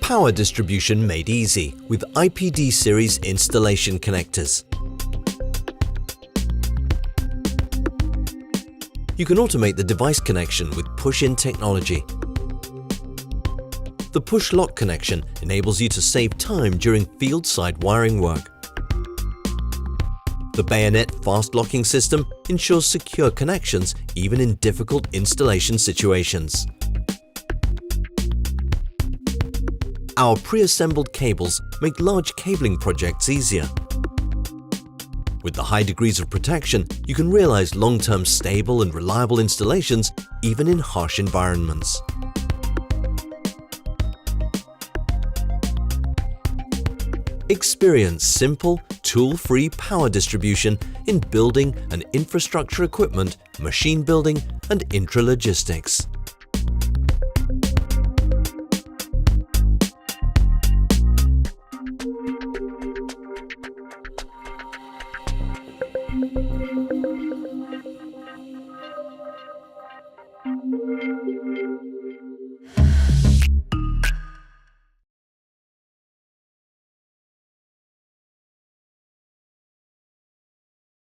Power distribution made easy with IPD series installation connectors. You can automate the device connection with push-in technology. The push-lock connection enables you to save time during field-side wiring work. The bayonet fast locking system ensures secure connections even in difficult installation situations. Our pre-assembled cables make large cabling projects easier. With the high degrees of protection, you can realize long-term stable and reliable installations even in harsh environments. Experience simple, tool-free power distribution in building and infrastructure equipment, machine building and intralogistics.